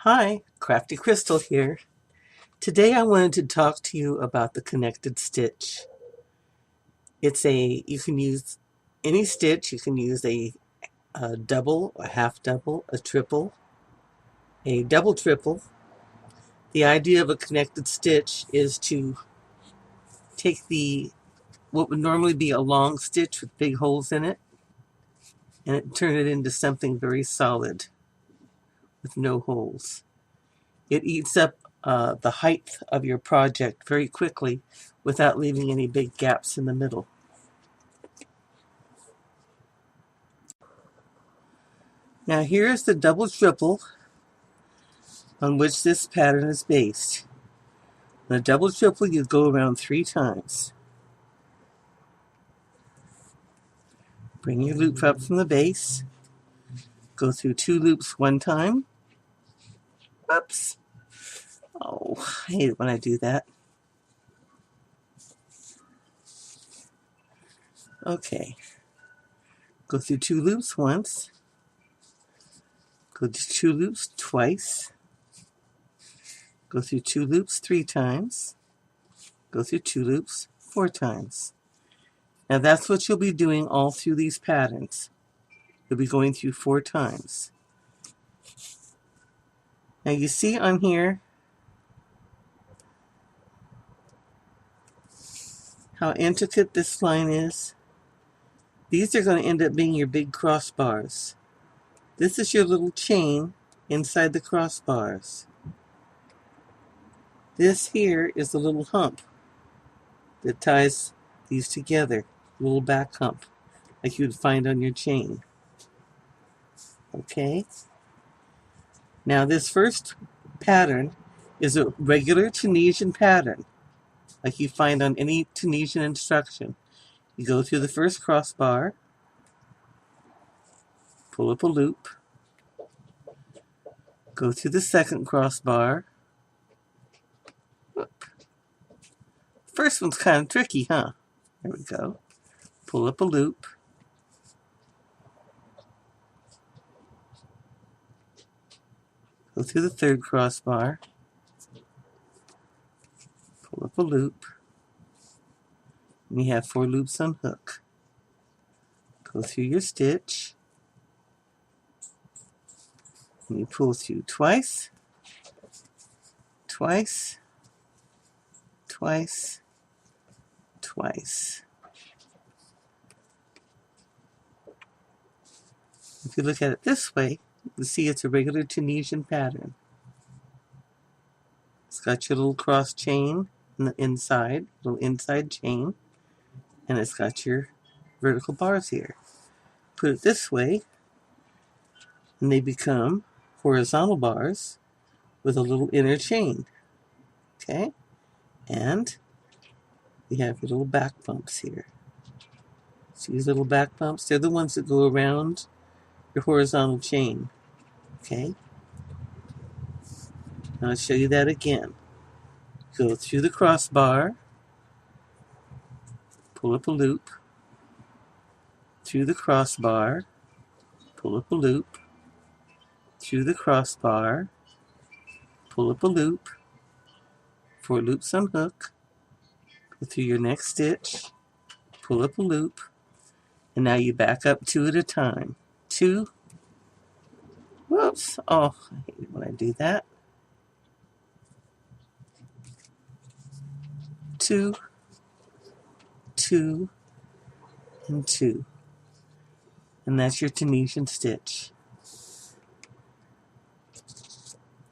Hi, Crafty Crystal here. Today I wanted to talk to you about the connected stitch. You can use any stitch. You can use a double, a half double, a triple, a double triple. The idea of a connected stitch is to take what would normally be a long stitch with big holes in it and turn it into something very solid with no holes. It eats up the height of your project very quickly without leaving any big gaps in the middle. Now here's the double triple on which this pattern is based. On a double triple you go around 3 times. Bring your loop up from the base. Go through 2 loops 1 time. Whoops. Oh, I hate it when I do that. Okay. Go through 2 loops once. Go through 2 loops twice. Go through 2 loops 3 times. Go through 2 loops 4 times. Now that's what you'll be doing all through these patterns. You'll be going through 4 times. Now you see on here how intricate this line is? These are going to end up being your big crossbars. This is your little chain inside the crossbars. This here is the little hump that ties these together, little back hump, like you'd find on your chain. Okay? Now this first pattern is a regular Tunisian pattern, like you find on any Tunisian instruction. You go through the first crossbar, pull up a loop, go through the second crossbar. Whoop. First one's kind of tricky, huh? There we go. Pull up a loop. Go through the third crossbar. Pull up a loop. And you have 4 loops on hook. Go through your stitch. And you pull through twice, twice, twice, twice. If you look at it this way, you can see it's a regular Tunisian pattern. It's got your little cross chain on the inside, little inside chain, and it's got your vertical bars here. Put it this way, and they become horizontal bars with a little inner chain. Okay? And you have your little back bumps here. See these little back bumps? They're the ones that go around your horizontal chain. Okay? Now I'll show you that again. Go through the crossbar, pull up a loop, through the crossbar, pull up a loop, through the crossbar, pull up a loop, 4 loops on hook, go through your next stitch, pull up a loop, and now you back up 2 at a time. 2, whoops, oh, I hate it when I do that. 2, 2, and 2. And that's your Tunisian stitch.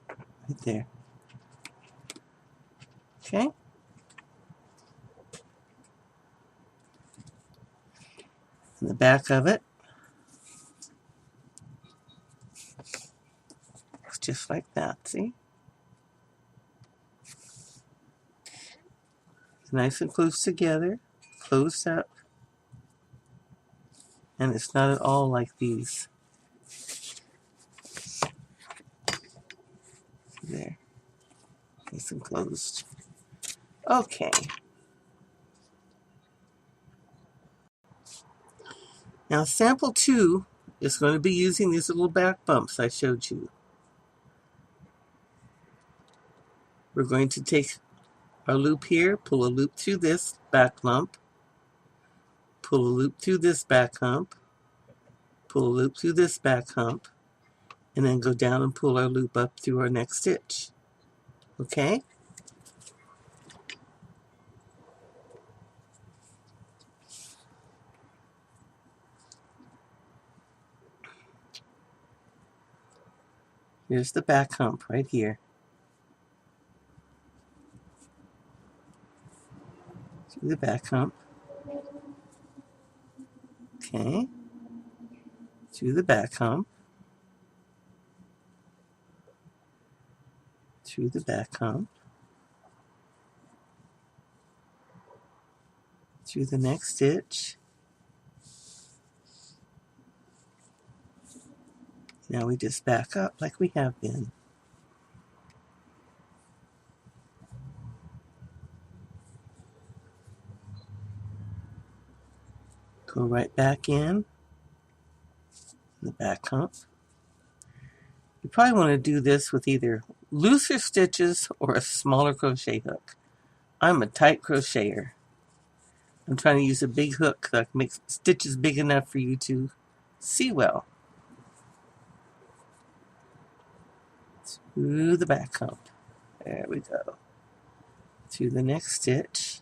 Right there. Okay? And the back of it looks just like that, see? It's nice and close together, closed up, and it's not at all like these. There. Nice and closed. Okay. Now sample 2 is going to be using these little back bumps I showed you. We're going to take our loop here, pull a loop through this back lump, pull a loop through this back hump, pull a loop through this back hump, and then go down and pull our loop up through our next stitch. Okay? Here's the back hump right here. Through the back hump. Okay. Through the back hump. Through the back hump. Through the next stitch. Now we just back up like we have been. Go right back in the back hump. You probably want to do this with either looser stitches or a smaller crochet hook. I'm a tight crocheter. I'm trying to use a big hook that makes stitches big enough for you to see well. Through the back hump. There we go. Through the next stitch.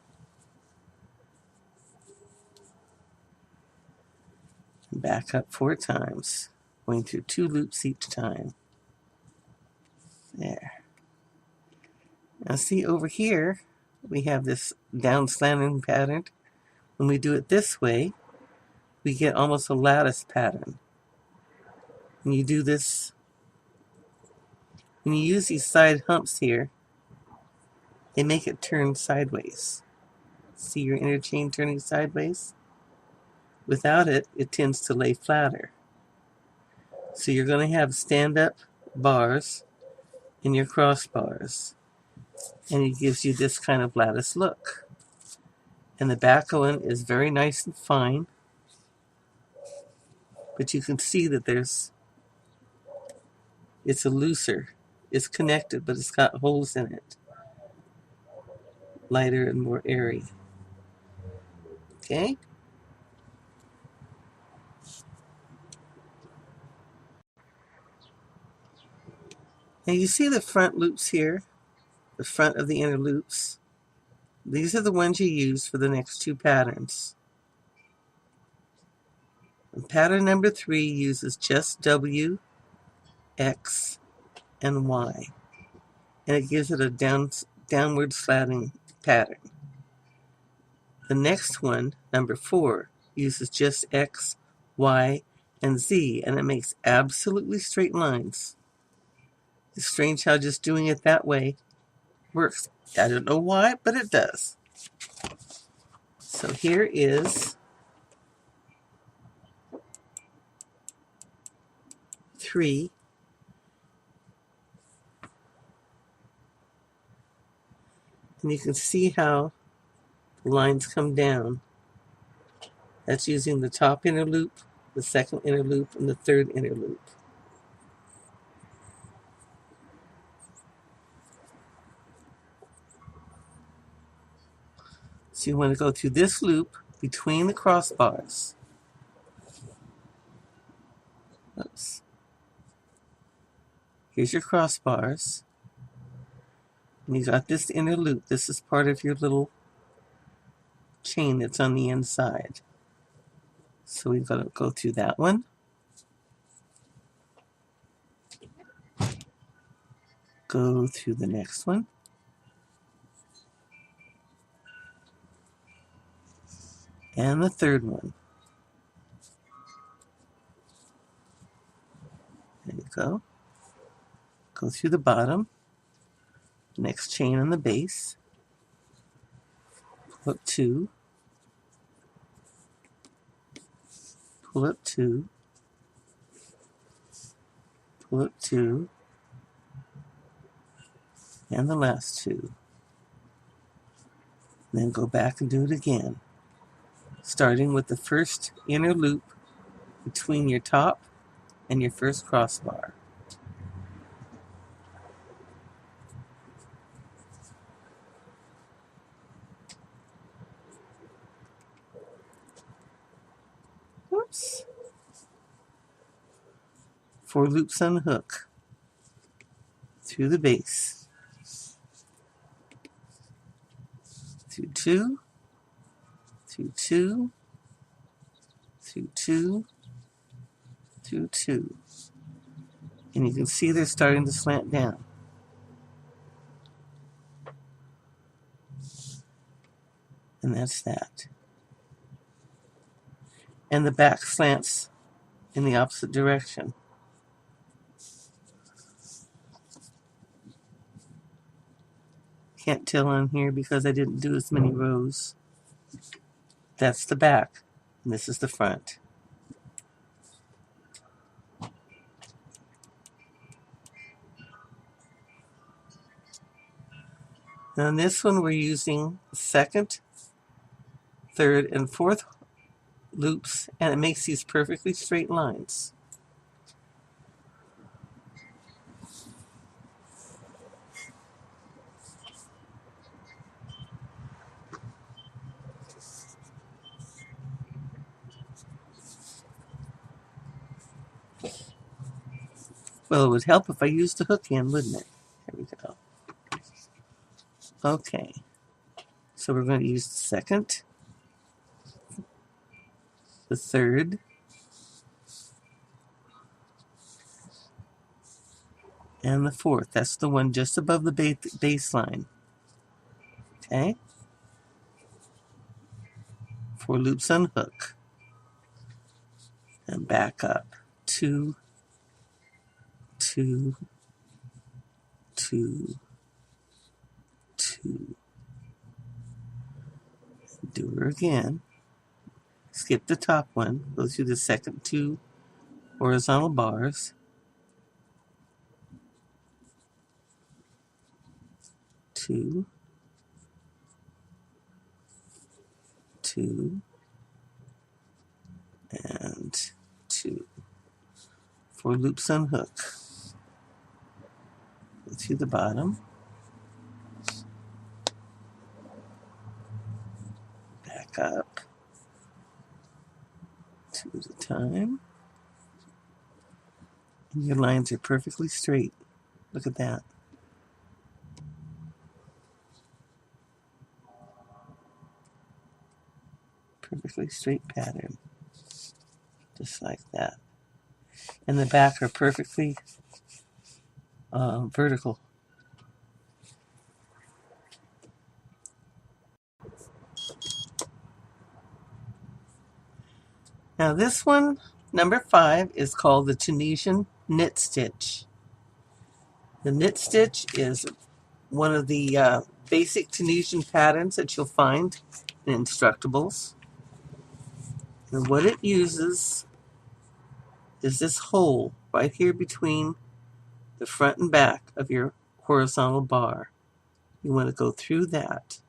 And back up 4 times, going through 2 loops each time. There. Now see over here, we have this down slanting pattern. When we do it this way, we get almost a lattice pattern. When you do this, when you use these side humps here, they make it turn sideways. See your inner chain turning sideways? Without it, it tends to lay flatter. So you're going to have stand-up bars in your crossbars. And it gives you this kind of lattice look. And the back one is very nice and fine. But you can see that it's a looser. It's connected, but it's got holes in it. Lighter and more airy. Okay? Now you see the front loops here? The front of the inner loops. These are the ones you use for the next 2 patterns. And pattern number 3 uses just W, X, and Y. And it gives it a downward slanting pattern. The next one, number 4, uses just X, Y, and Z, and it makes absolutely straight lines. It's strange how just doing it that way works. I don't know why, but it does. So here is 3. And you can see how the lines come down. That's using the top inner loop, the second inner loop, and the third inner loop. So you want to go through this loop between the crossbars. Oops. Here's your crossbars. And you got this inner loop. This is part of your little chain that's on the inside. So we've got to go through that one. Go through the next one. And the third one. There you go. Go through the bottom. Next chain on the base. Pull up 2. Pull up 2. Pull up 2. And the last 2. Then go back and do it again. Starting with the first inner loop between your top and your first crossbar. 4 loops on the hook through the base, through 2, through 2, through 2, through 2, and you can see they're starting to slant down. And that's that. And the back slants in the opposite direction. Can't tell on here because I didn't do as many rows. That's the back, and this is the front. Now in this one we're using second, third, and fourth loops, and it makes these perfectly straight lines. Well, it would help if I used the hook end, wouldn't it? There we go. Okay, so we're going to use the second, the third, and the fourth. That's the one just above the baseline. Okay? 4 loops on hook. And back up. 2, 2, 2, 2. Do her again. Skip the top one. Go through the second 2 horizontal bars. 2, 2, and 2. 4 loops on hook. Go through the bottom. Back up. 2 at a time. And your lines are perfectly straight. Look at that. Perfectly straight pattern. Just like that. And the back are perfectly vertical. Now this one, number 5, is called the Tunisian knit stitch. The knit stitch is one of the basic Tunisian patterns that you'll find in Instructables. And what it uses is this hole right here between the front and back of your horizontal bar. You want to go through that.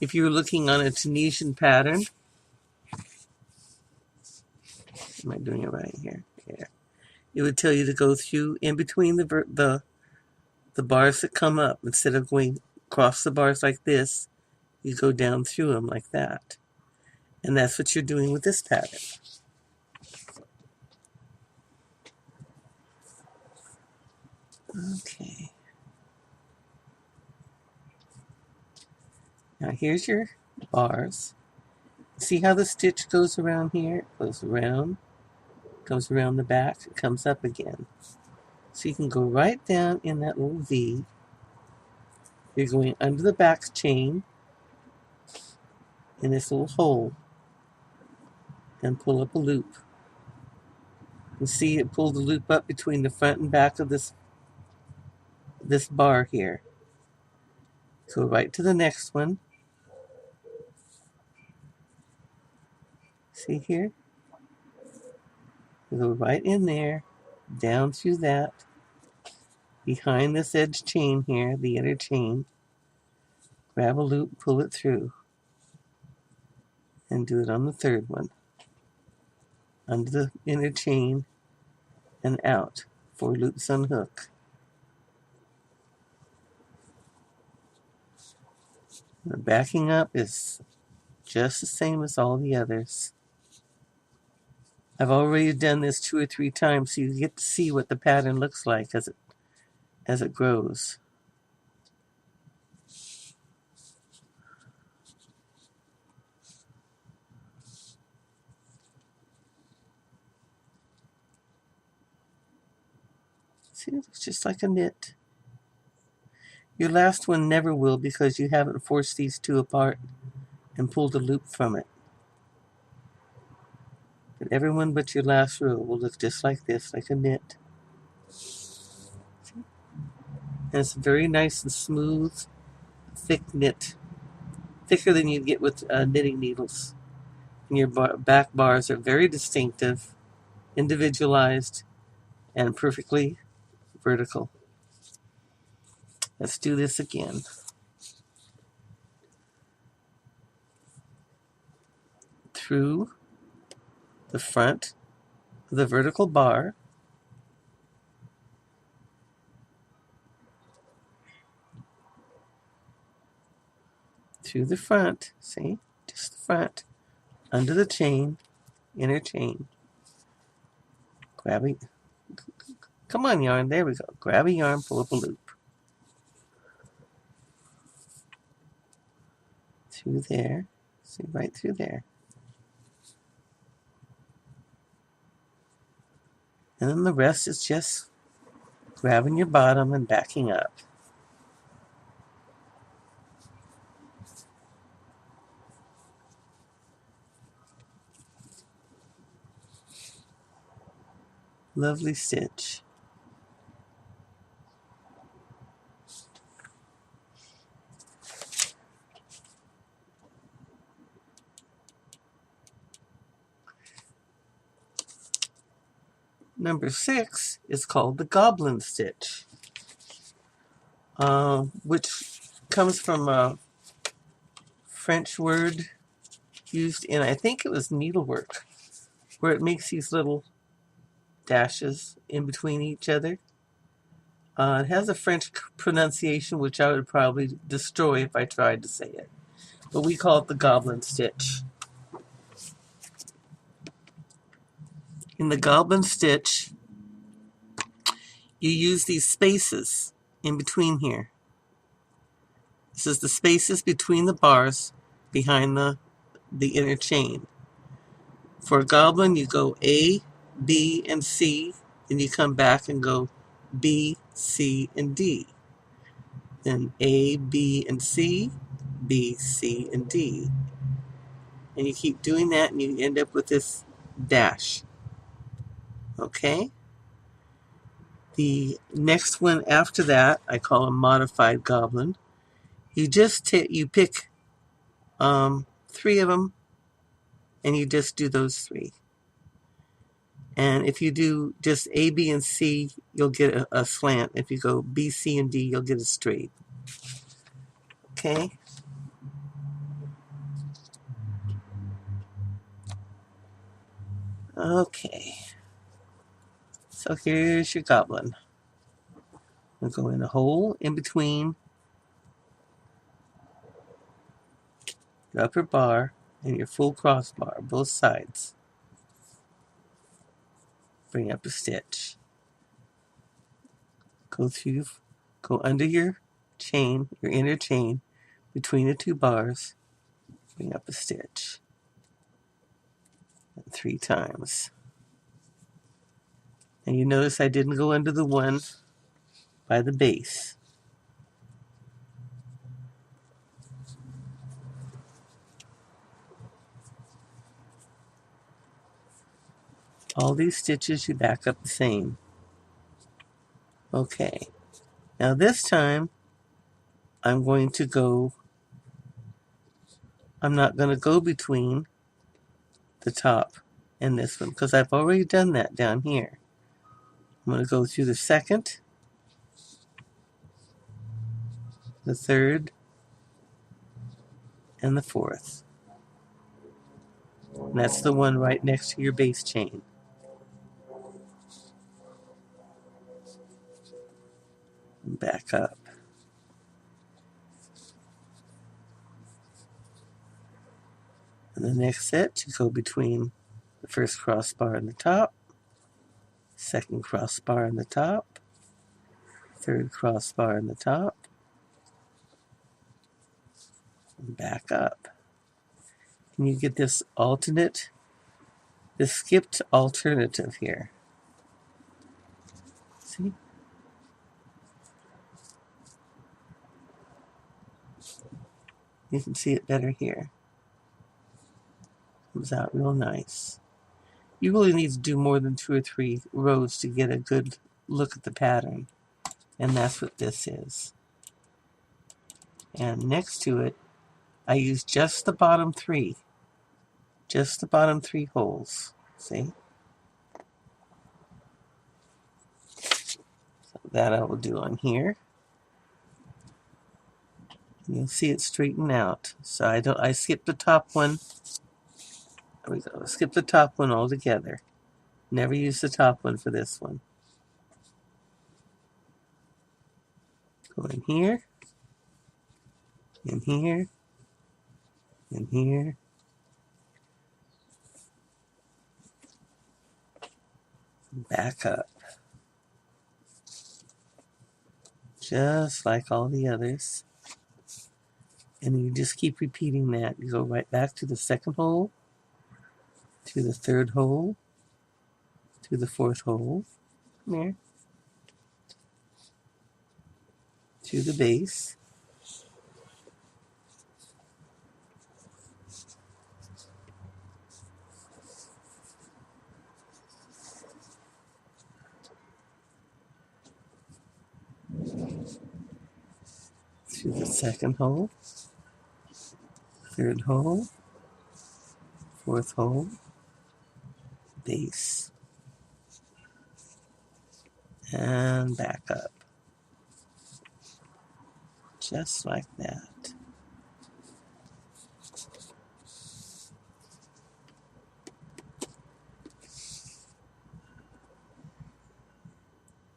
If you're looking on a Tunisian pattern, am I doing it right here? Yeah. It would tell you to go through in between the bars that come up. Instead of going across the bars like this, you go down through them like that. And that's what you're doing with this pattern. Okay. Now here's your bars. See how the stitch goes around here? It goes around, comes around the back, it comes up again. So you can go right down in that little V. You're going under the back chain in this little hole and pull up a loop. You see it pull the loop up between the front and back of this bar here. Go right to the next one. See here? Go right in there, down through that, behind this edge chain here, the inner chain. Grab a loop, pull it through, and do it on the third one. Under the inner chain and out. 4 loops on hook. The backing up is just the same as all the others. I've already done this 2 or 3 times, so you get to see what the pattern looks like as it grows. See, it's just like a knit. Your last one never will, because you haven't forced these two apart and pulled a loop from it. But everyone but your last row will look just like this, like a knit. And it's very nice and smooth, thick knit. Thicker than you'd get with knitting needles. And your back bars are very distinctive, individualized, and perfectly vertical. Let's do this again. Through the front of the vertical bar, through the front, see, just the front, under the chain, inner chain, grabbing, come on yarn, there we go, grab a yarn, pull up a loop, through there, see, right through there, and then the rest is just grabbing your bottom and backing up. Lovely stitch. Number 6 is called the Goblin stitch, which comes from a French word used in, I think it was needlework, where it makes these little dashes in between each other. It has a French pronunciation, which I would probably destroy if I tried to say it. But we call it the Goblin stitch. In the Goblin stitch, you use these spaces in between here. This is the spaces between the bars behind the inner chain. For a Goblin, you go A, B, and C, then you come back and go B, C, and D. Then A, B, and C, B, C, and D. And you keep doing that and you end up with this dash. Okay? The next one after that, I call a modified Goblin. You just you pick 3 of them and you just do those 3. And if you do just A, B, and C, you'll get a slant. If you go B, C, and D, you'll get a straight. Okay? Okay. So here's your Goblin. We'll go in a hole in between your upper bar and your full crossbar, both sides. Bring up a stitch. Go under your chain, your inner chain, between the 2 bars. Bring up a stitch. And 3 times. And you notice I didn't go under the one by the base. All these stitches you back up the same. Okay. Now this time I'm not going to go between the top and this one because I've already done that down here. I'm going to go through the 2nd, the 3rd, and the 4th. And that's the one right next to your base chain. And back up. And the next set, you go between The first crossbar in the top, second crossbar in the top, third crossbar in the top, and back up. And you get this skipped alternative here. See? You can see it better here. Comes out real nice. You really need to do more than 2 or 3 rows to get a good look at the pattern. And that's what this is. And next to it, I use just the bottom 3. Just the bottom 3 holes. See? So that I will do on here. And you'll see it straighten out. So I skip the top one. There we go. Skip the top one altogether. Never use the top one for this one. Go in here, in here, in here, back up. Just like all the others. And you just keep repeating that. You go right back to the second hole, to the third hole, to the fourth hole, there, to the base, to the second hole, third hole, fourth hole, base, and back up. Just like that.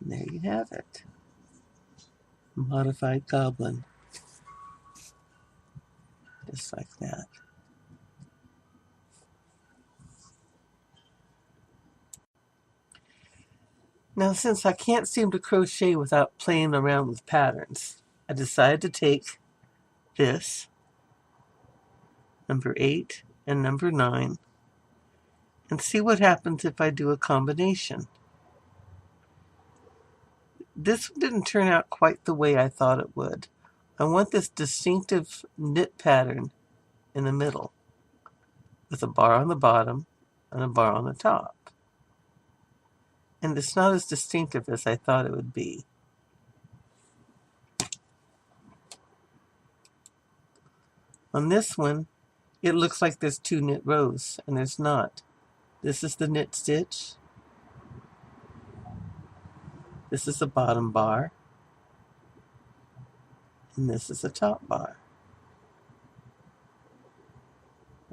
And there you have it. Modified Goblin. Just like that. Now, since I can't seem to crochet without playing around with patterns, I decided to take this, number 8 and number 9, and see what happens if I do a combination. This didn't turn out quite the way I thought it would. I want this distinctive knit pattern in the middle, with a bar on the bottom and a bar on the top. And it's not as distinctive as I thought it would be. On this one, it looks like there's 2 knit rows, and there's not. This is the knit stitch. This is the bottom bar. And this is the top bar.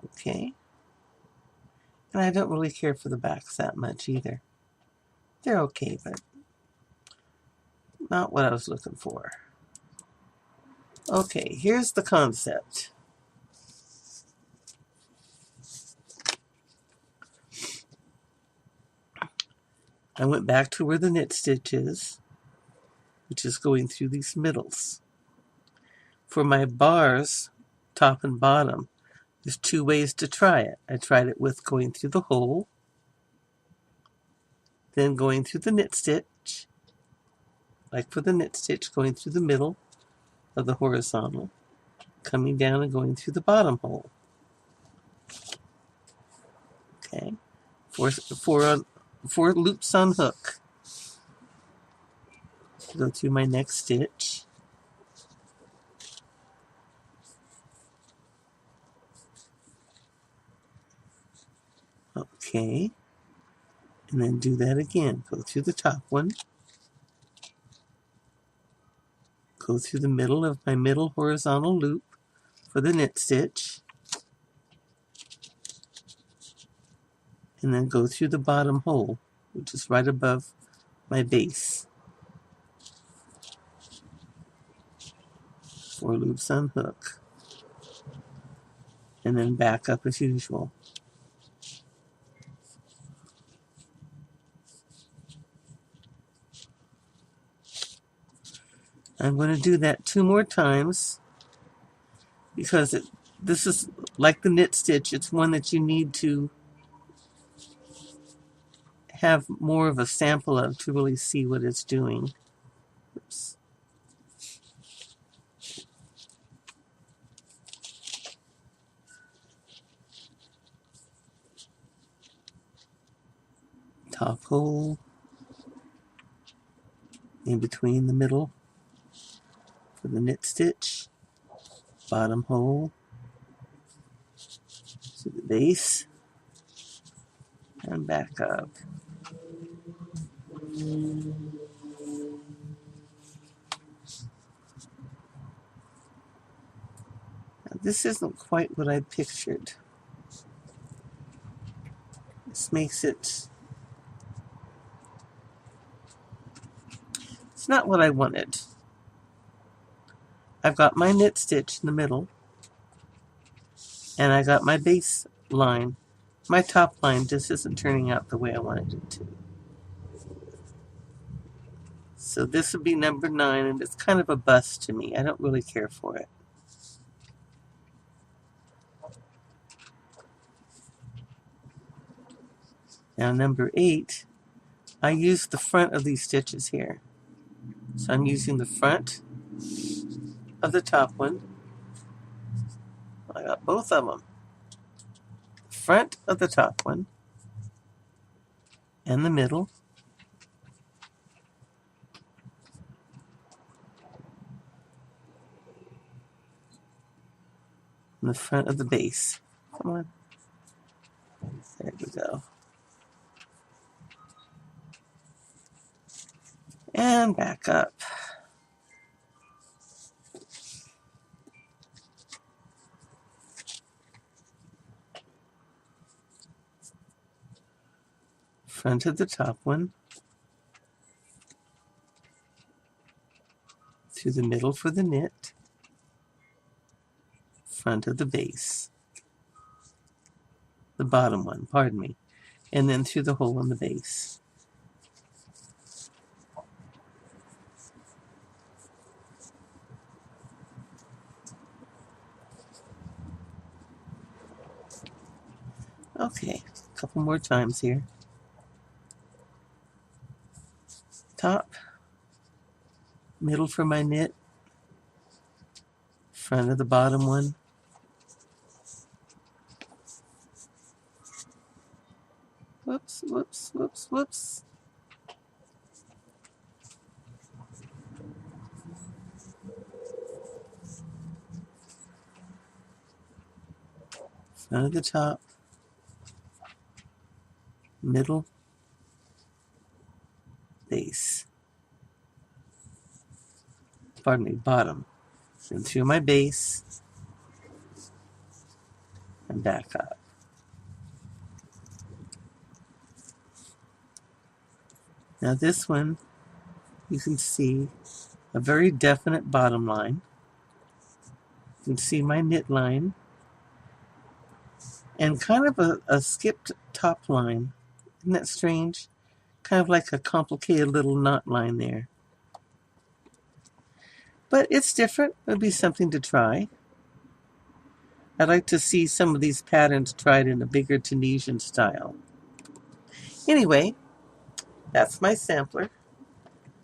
Okay. And I don't really care for the backs that much either. They're okay, but not what I was looking for. Okay, here's the concept. I went back to where the knit stitch is, which is going through these middles. For my bars, top and bottom, there's 2 ways to try it. I tried it with going through the hole, then going through the knit stitch, like for the knit stitch, going through the middle of the horizontal, coming down and going through the bottom hole. Okay, 4 loops on hook. Go through my next stitch. Okay, and then do that again. Go through the top one. Go through the middle of my middle horizontal loop for the knit stitch. And then go through the bottom hole, which is right above my base. 4 loops on hook. And then back up as usual. I'm going to do that 2 more times because this is like the knit stitch. It's one that you need to have more of a sample of to really see what it's doing. Oops. Top hole in between the middle for the knit stitch, bottom hole to the base, and back up. Now, this isn't quite what I pictured. This makes it, it's not what I wanted. I've got my knit stitch in the middle, and I got my base line. My top line just isn't turning out the way I wanted it to. So this would be number 9, and it's kind of a bust to me. I don't really care for it. Now number 8, I used the front of these stitches here. So I'm using the front of the top one. I got both of them. Front of the top one and the middle. And the front of the base. Come on. There we go. And back up. Front of the top one. Through the middle for the knit. Front of the base. The bottom one, pardon me. And then through the hole in the base. Okay, a couple more times here. Top, middle for my knit, front of the bottom one, whoops, whoops, whoops, whoops, front of the top, middle, base, pardon me, bottom, then through my base, and back up. Now this one, you can see a very definite bottom line. You can see my knit line, and kind of a skipped top line. Isn't that strange? Kind of like a complicated little knot line there. But it's different. It would be something to try. I'd like to see some of these patterns tried in a bigger Tunisian style. Anyway, that's my sampler.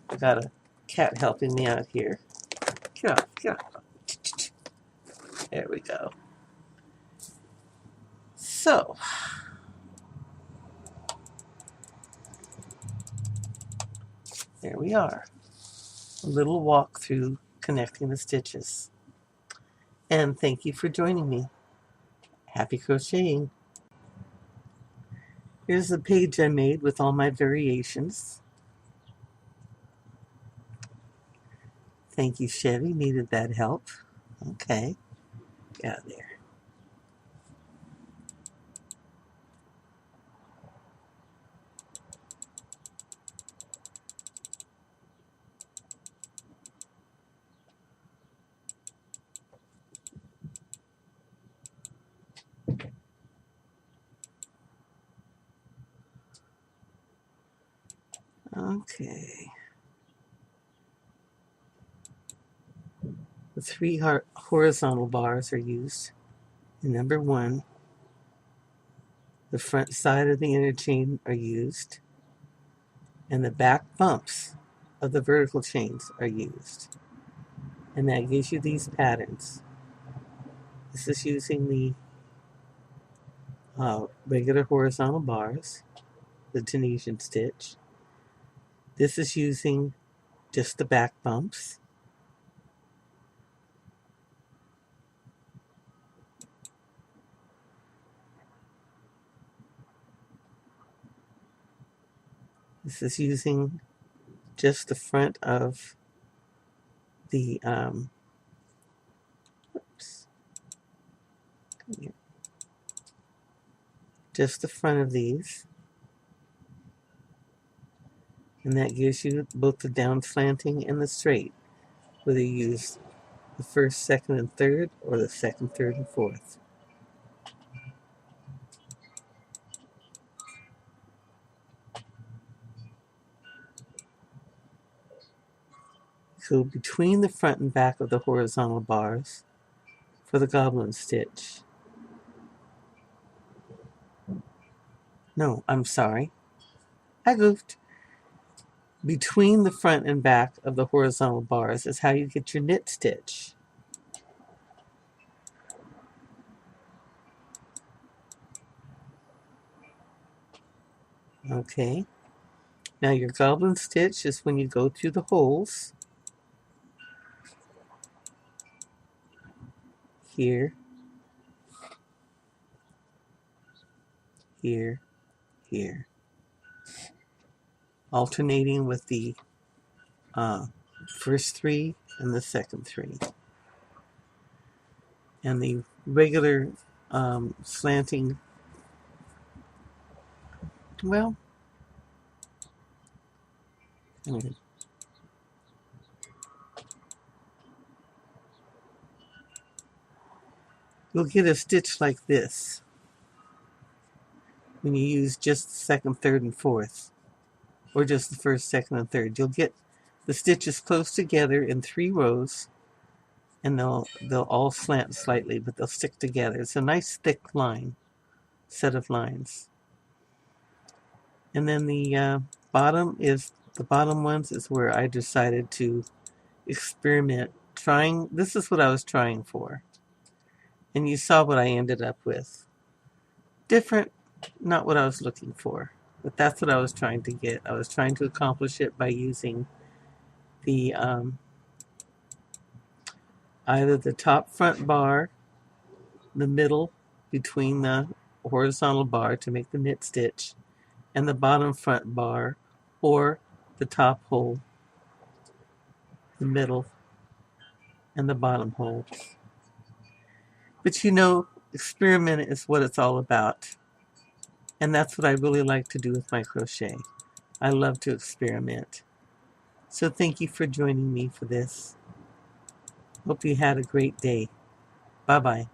I got a cat helping me out here. Get off, get off. There we go. So, there we are. A little walk through connecting the stitches. And thank you for joining me. Happy crocheting. Here's the page I made with all my variations. Thank you, Chevy. Needed that help. Okay. Get out of there. Okay. 3 horizontal bars are used. In number 1, the front side of the inner chain are used, and the back bumps of the vertical chains are used. And that gives you these patterns. This is using the regular horizontal bars, the Tunisian stitch. This is using just the back bumps. This is using just the front of the just the front of these, and that gives you both the down slanting and the straight, whether you use the first, second, and third, or the second, third, and fourth. So between the front and back of the horizontal bars for the Goblin stitch. No, I'm sorry. I goofed. Between the front and back of the horizontal bars is how you get your knit stitch. Okay. Now your Goblin stitch is when you go through the holes here, here, here, alternating with the first 3 and the second 3. And the regular slanting, well, you'll get a stitch like this when you use just the second, third, and fourth, or just the first, second, and third. You'll get the stitches close together in 3 rows, and they'll all slant slightly, but they'll stick together. It's a nice thick line, set of lines. And then the bottom ones is where I decided to experiment, trying. This is what I was trying for, and you saw what I ended up with. Different, not what I was looking for, but that's what I was trying to get. I was trying to accomplish it by using the either the top front bar, the middle between the horizontal bar to make the knit stitch, and the bottom front bar, or the top hole, the middle, and the bottom hole. But you know, experiment is what it's all about. And that's what I really like to do with my crochet. I love to experiment. So thank you for joining me for this. Hope you had a great day. Bye-bye.